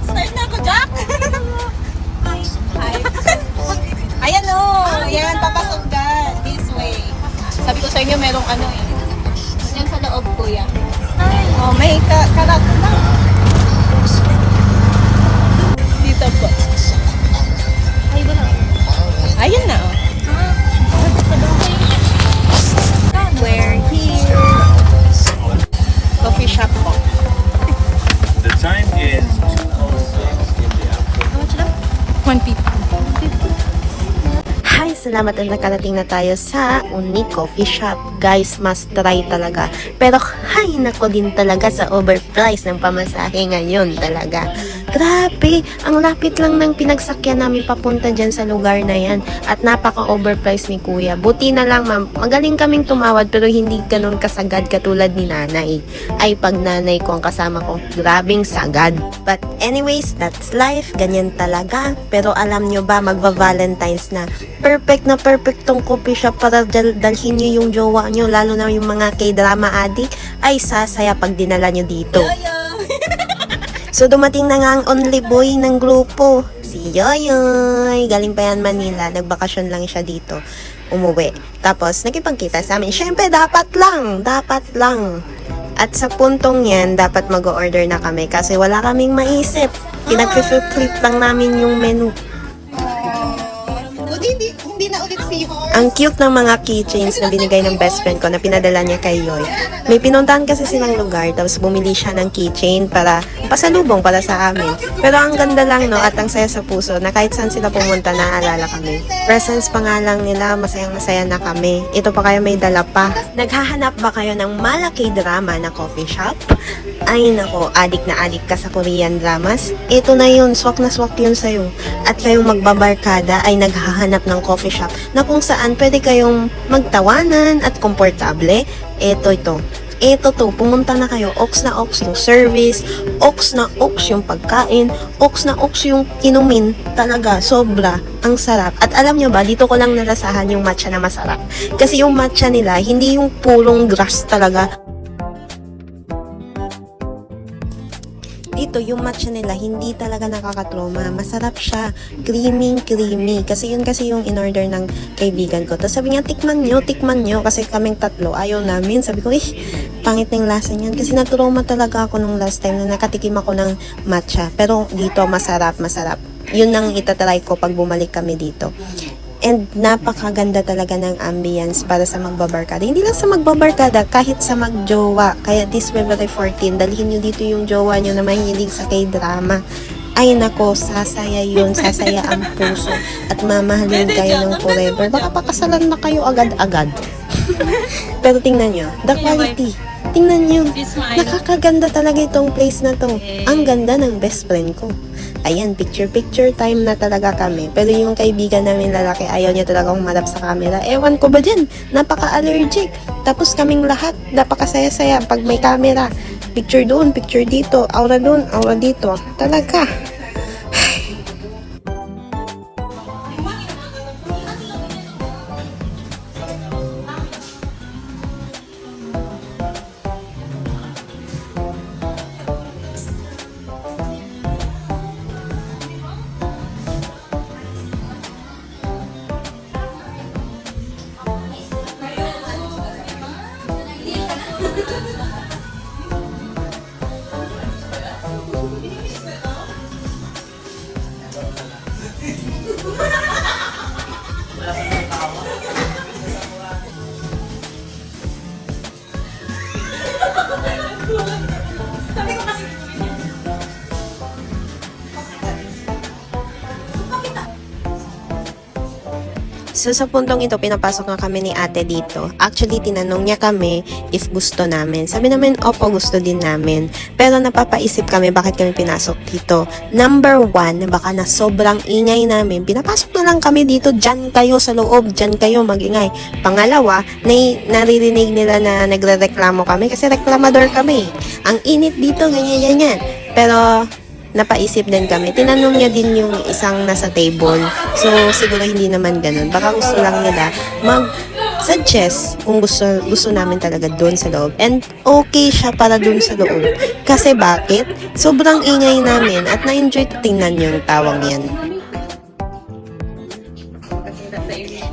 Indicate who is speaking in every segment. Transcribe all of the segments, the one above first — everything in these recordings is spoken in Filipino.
Speaker 1: Start na ako, Jack. Hi. Ayan o. Ayan, papasok ka. This way. Sabi ko sa inyo, merong ano eh. Diyan sa loob ko yan. Oh, may karat na. Dito po.
Speaker 2: Ay, wala.
Speaker 1: Ayan na oh. We're here. Coffee shop po.
Speaker 3: The time is 2:06 in the afternoon.
Speaker 1: 150.
Speaker 2: Hi, salamat na nakarating na tayo sa Unique Coffee Shop. Guys, must try talaga. Pero, hay, nako din talaga sa overprice ng pamasahe ngayon talaga. Grabe, ang lapit lang ng pinagsakyan namin papunta dyan sa lugar na yan. At napaka-overprice ni Kuya. Buti na lang, ma'am. Magaling kaming tumawad pero hindi ganun kasagad katulad ni nanay. Ay, pag nanay ko ang kasama ko, grabing sagad. But anyways, that's life. Ganyan talaga. Pero alam nyo ba, magva-Valentine's na. Perfect na perfect tong coffee shop para dalhin nyo yung jowa nyo, lalo na yung mga K-drama addict, ay sasaya pag dinala nyo dito. So dumating na nga ang only boy ng grupo, si Yoyoy. Galing pa yan Manila, nagbakasyon lang siya dito, umuwi. Tapos nakipagkita sa amin, syempre dapat lang. At sa puntong yan, dapat mag-order na kami kasi wala kaming maisip. Pinag-flip lang namin yung menu.
Speaker 1: Hindi na ulit si Horse.
Speaker 2: Ang cute ng mga keychains na binigay ng best friend ko na pinadala niya kay Yoy. May pinuntahan kasi silang lugar, tapos bumili siya ng keychain para pasalubong para sa amin. Pero ang ganda lang, no, at ang saya sa puso na kahit saan sila pumunta, naaalala kami. Presence pa nga lang nila, masayang-masaya na kami. Ito pa kayo may dala pa. Naghahanap ba kayo ng malaki drama na coffee shop? Ay nako, adik na adik ka sa Korean dramas? Ito na yun, swak na swak yun sa'yo. At kayong magbabarkada ay naghahanap ng coffee shop na kung saan pwede kayong magtawanan at komportable. Ito pumunta na kayo. Ox na ox yung service, ox na ox yung pagkain, ox na ox yung inumin. Talaga, sobra. Ang sarap. At alam nyo ba, dito ko lang narasahan yung matcha na masarap. Kasi yung matcha nila, hindi yung purong grass talaga. Dito, yung matcha nila, hindi talaga nakakatroma. Masarap siya. Creamy. Kasi yun yung in-order ng kaibigan ko. Tapos sabi niya, tikman nyo. Kasi kaming tatlo, ayaw namin. Sabi ko, pangit na yung lasa niyan. Kasi natroma talaga ako nung last time na nakatikim ako ng matcha. Pero dito, masarap. Yun ang itatry ko pag bumalik kami dito. And napakaganda talaga ng ambience para sa magbabarkada. Hindi lang sa magbabarkada, kahit sa magjowa. Kaya this February 14, dalhin nyo dito yung jowa nyo na mahilig sa K-drama. Ay nako, sasaya yun, sasaya ang puso. At mamahalin kayo ng forever. Baka pakasalan na kayo agad-agad. Pero tingnan nyo, the quality. Tingnan nyo, nakakaganda talaga itong place na to. Ang ganda ng best friend ko. Ayan, picture time na talaga kami. Pero yung kaibigan namin lalaki, ayaw niya talaga humarap sa camera. Ewan ko ba dyan? Napaka-allergic. Tapos kaming lahat, napakasaya-saya pag may camera. Picture doon, picture dito, aura doon, aura dito. Talaga. So sa puntong ito, pinapasok nga kami ni ate dito. Actually, tinanong niya kami if gusto namin. Sabi namin, opo, gusto din namin. Pero napapaisip kami bakit kami pinasok dito. Number one, baka na sobrang ingay namin. Pinapasok na lang kami dito, dyan kayo sa loob, dyan kayo magingay. Pangalawa, naririnig nila na nagre-reklamo kami kasi reklamador kami. Ang init dito, ganyan. Pero napaisip din kami. Tinanong niya din yung isang nasa table. So, siguro hindi naman ganun. Baka gusto lang nila suggest kung gusto namin talaga doon sa loob. And okay siya para doon sa loob. Kasi bakit? Sobrang ingay namin at na-enjoy tingnan yung tawang yan.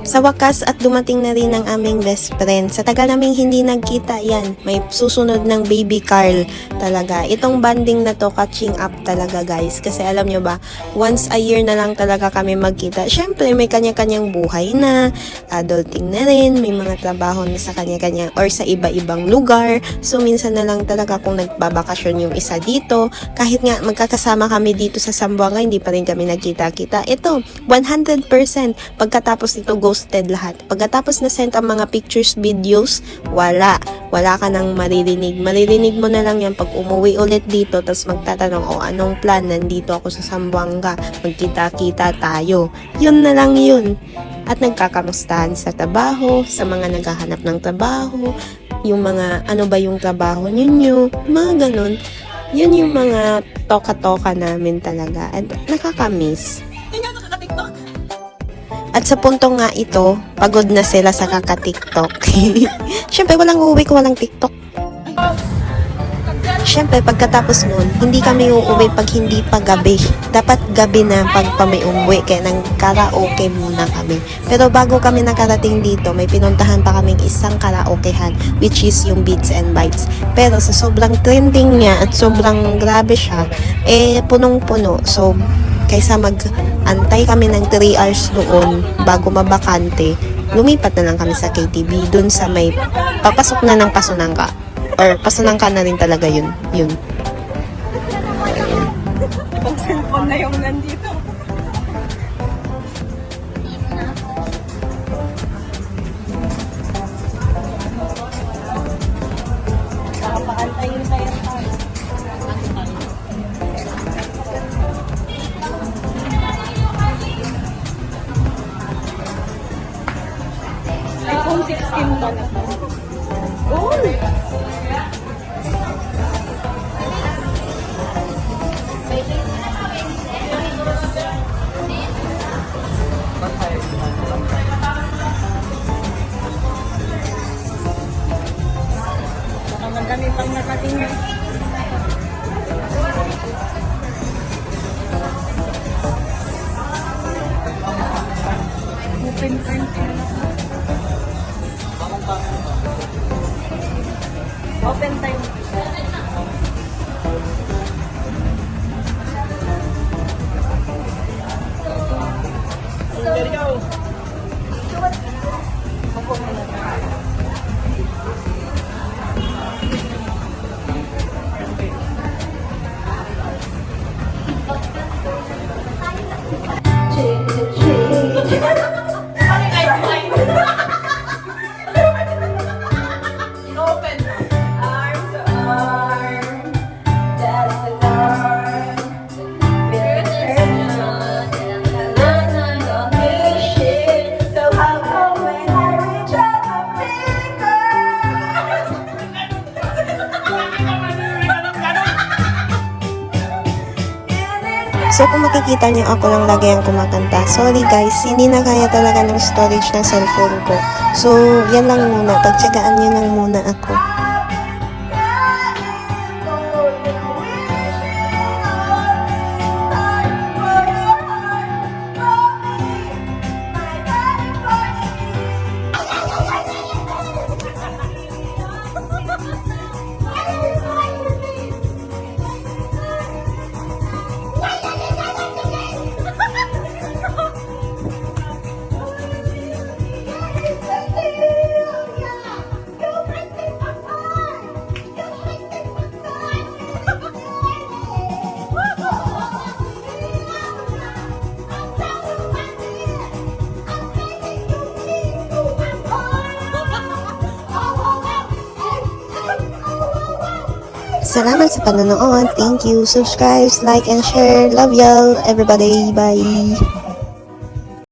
Speaker 2: Sa wakas at dumating na rin ang aming best friend. Sa tagal naming hindi nagkita yan. May susunod ng baby Carl talaga. Itong banding na to catching up talaga guys. Kasi alam nyo ba, once a year na lang talaga kami magkita. Syempre may kanya-kanyang buhay na, adulting na rin, may mga trabaho na sa kanya-kanya or sa iba-ibang lugar. So minsan na lang talaga kung nagbabakasyon yung isa dito. Kahit nga magkakasama kami dito sa Zamboanga, hindi pa rin kami nagkita-kita. Ito, 100% pagkatapos nito ghosted lahat. Pagkatapos na send ang mga pictures, videos, wala ka nang maririnig. Maririnig mo na lang yan pag umuwi ulit dito, tapos magtatanong, anong plan? Nandito ako sa Zamboanga, magkita-kita tayo. Yun na lang yun. At nagkakamustahan sa trabaho, sa mga naghahanap ng trabaho, yung mga, ano ba yung trabaho ninyo, mga ganun. Yun yung mga toka-toka namin talaga. At nakakamiss. At sa punto nga ito, pagod na sila sa kaka-TikTok. Siyempre, walang uuwi kung walang TikTok. Siyempre, pagkatapos nun, hindi kami uuwi pag hindi pa gabi. Dapat gabi na pag kami umuwi, kaya nang karaoke muna kami. Pero bago kami nakarating dito, may pinuntahan pa kaming isang karaokehan, which is yung Beats and Bites. Pero sa sobrang trending niya at sobrang grabe siya, punong-puno. So, kaysa mag-antay kami ng 3 hours doon bago mabakante, lumipat na lang kami sa KTV dun sa may papasok na ng Pasunangka or Pasunangka na rin talaga yun.
Speaker 1: Ang cellphone na yung nandito. Paantayin tayo. iPhone 16 ba na to? Uy! Baka magdami pang nakatingin. Open print. Open time. There you go.
Speaker 2: So kung makikita niyo ako lang lagi ang kumakanta, sorry guys, hindi na kaya talaga ng storage ng cellphone ko. So yan lang muna, pagtsagaan niyo lang muna ako. Salamat sa panonood. Thank you. Subscribe, like, and share. Love y'all, everybody. Bye.